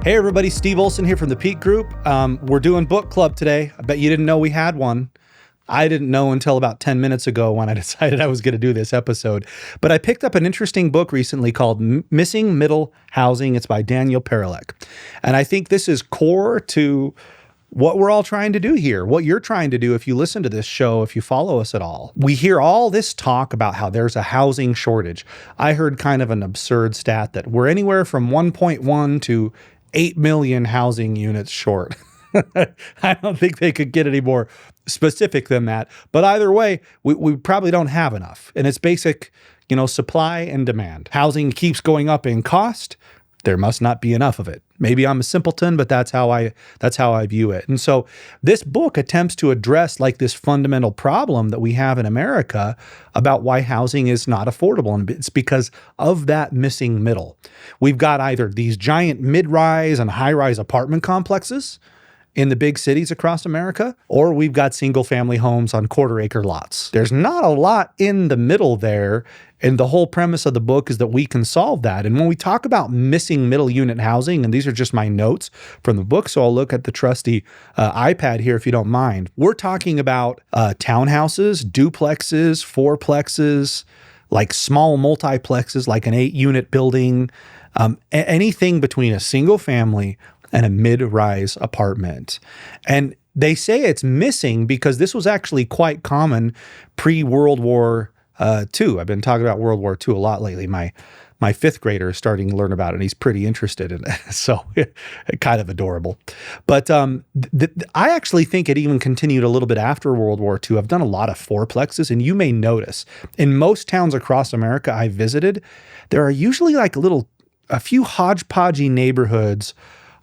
Hey everybody, Steve Olson here from the Peak Group. We're doing book club today. I bet you didn't know we had one. I didn't know until about 10 minutes ago when I decided I was going to do this episode. But I picked up an interesting book recently called Missing Middle Housing. It's by Daniel Perilek. And I think this is core to what we're all trying to do here, what you're trying to do if you listen to this show, if you follow us at all. We hear all this talk about how there's a housing shortage. I heard kind of an absurd stat that we're anywhere from 1.1 to 8 million housing units short. I don't think they could get any more specific than that. But either way, we probably don't have enough. And it's basic, supply and demand. Housing keeps going up in cost. There must not be enough of it. Maybe I'm a simpleton, but that's how I view it. And so this book attempts to address like this fundamental problem that we have in America about why housing is not affordable. And it's because of that missing middle. We've got either these giant mid-rise and high-rise apartment complexes in the big cities across America, or we've got single family homes on quarter-acre lots. There's not a lot in the middle there, and the whole premise of the book is that we can solve that. And when we talk about missing middle unit housing, and these are just my notes from the book, so I'll look at the trusty iPad here if you don't mind. We're talking about townhouses, duplexes, fourplexes, like small multiplexes, like an 8-unit building, anything between a single family and a mid-rise apartment. And they say it's missing because this was actually quite common pre-World War II. I've been talking about World War II a lot lately. My fifth grader is starting to learn about it, and he's pretty interested in it. So kind of adorable. But I actually think it even continued a little bit after World War II. I've done a lot of fourplexes, and you may notice in most towns across America I visited, there are usually like a few hodgepodgey neighborhoods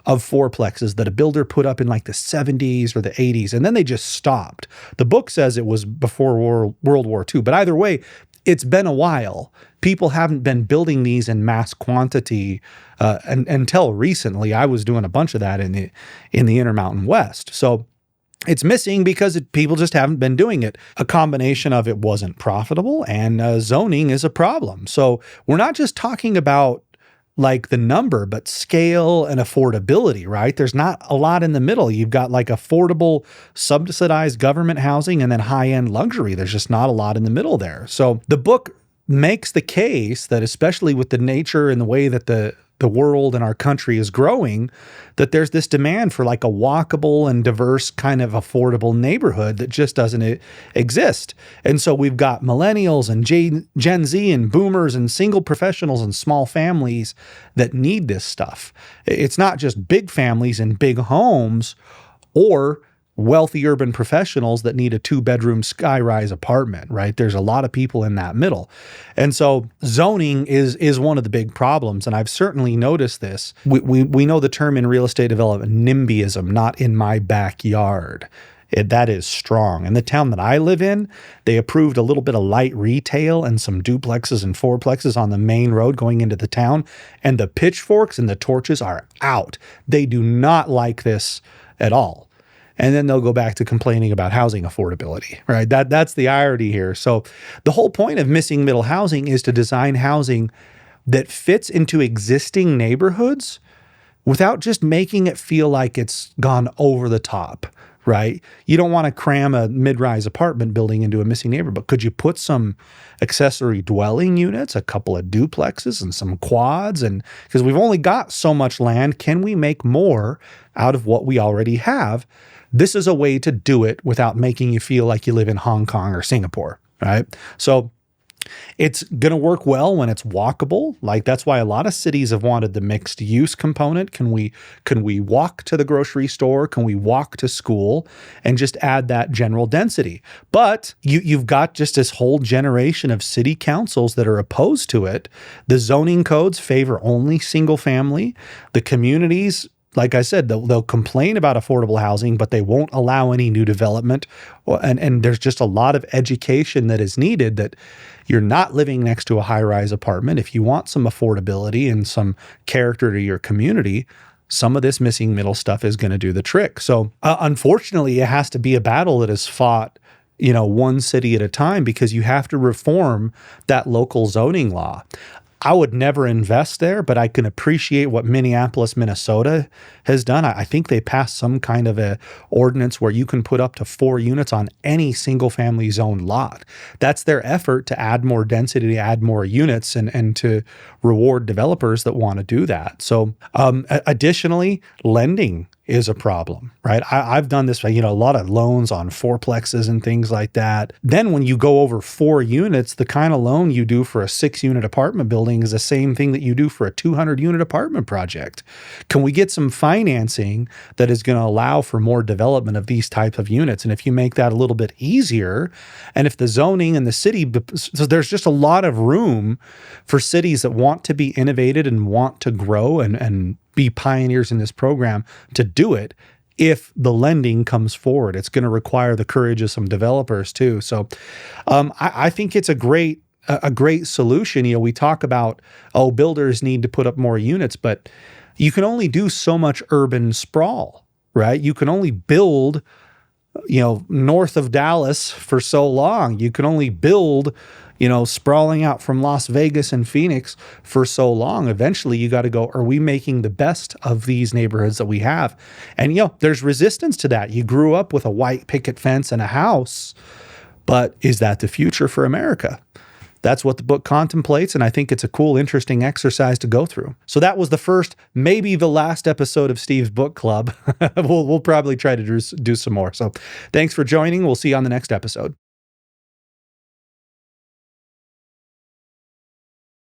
of fourplexes that a builder put up in like the 70s or the 80s, and then they just stopped. The book says it was before World War II, but either way, it's been a while. People haven't been building these in mass quantity until recently. I was doing a bunch of that in the Intermountain West. So it's missing because people just haven't been doing it. A combination of it wasn't profitable, and zoning is a problem. So we're not just talking about like the number, but scale and affordability, right? There's not a lot in the middle. You've got like affordable, subsidized government housing and then high-end luxury. There's just not a lot in the middle there. So the book makes the case that, especially with the nature and the way that the world and our country is growing, that there's this demand for like a walkable and diverse kind of affordable neighborhood that just doesn't exist. And so we've got millennials and Gen Z and boomers and single professionals and small families that need this stuff. It's not just big families and big homes or wealthy urban professionals that need a 2-bedroom skyrise apartment, right? There's a lot of people in that middle. And so zoning is one of the big problems. And I've certainly noticed this. We know the term in real estate development, NIMBYism, not in my backyard. That is strong. In the town that I live in, they approved a little bit of light retail and some duplexes and fourplexes on the main road going into the town. And the pitchforks and the torches are out. They do not like this at all. And then they'll go back to complaining about housing affordability, right? That's the irony here. So the whole point of missing middle housing is to design housing that fits into existing neighborhoods without just making it feel like it's gone over the top, right? You don't want to cram a mid-rise apartment building into a missing neighborhood, but could you put some accessory dwelling units, a couple of duplexes and some quads? And because we've only got so much land, can we make more out of what we already have? This is a way to do it without making you feel like you live in Hong Kong or Singapore, right? So it's going to work well when it's walkable. Like that's why a lot of cities have wanted the mixed use component. Can we walk to the grocery store? Can we walk to school and just add that general density? But you've got just this whole generation of city councils that are opposed to it. The zoning codes favor only single family. The communities, like I said, they'll complain about affordable housing, but they won't allow any new development. And there's just a lot of education that is needed that you're not living next to a high-rise apartment. If you want some affordability and some character to your community, some of this missing middle stuff is going to do the trick. So unfortunately, it has to be a battle that is fought, one city at a time, because you have to reform that local zoning law. I would never invest there, but I can appreciate what Minneapolis, Minnesota has done. I think they passed some kind of a ordinance where you can put up to 4 units on any single family zone lot. That's their effort to add more density, to add more units, and to reward developers that want to do that. So additionally, lending is a problem, right? I've done this, a lot of loans on fourplexes and things like that. Then when you go over 4 units, the kind of loan you do for a 6-unit apartment building is the same thing that you do for a 200-unit apartment project. Can we get some financing that is going to allow for more development of these types of units? And if you make that a little bit easier, and if the zoning in the city, so there's just a lot of room for cities that want to be innovative and want to grow and be pioneers in this program to do it. If the lending comes forward, it's going to require the courage of some developers too. So I think it's a great solution. We talk about, builders need to put up more units, but you can only do so much urban sprawl, right? You can only build, north of Dallas for so long. You can only build, sprawling out from Las Vegas and Phoenix for so long. Eventually you got to go, are we making the best of these neighborhoods that we have? And, there's resistance to that. You grew up with a white picket fence and a house, but is that the future for America? That's what the book contemplates, and I think it's a cool, interesting exercise to go through. So that was the first, maybe the last episode of Steve's Book Club. We'll probably try to do some more. So thanks for joining. We'll see you on the next episode.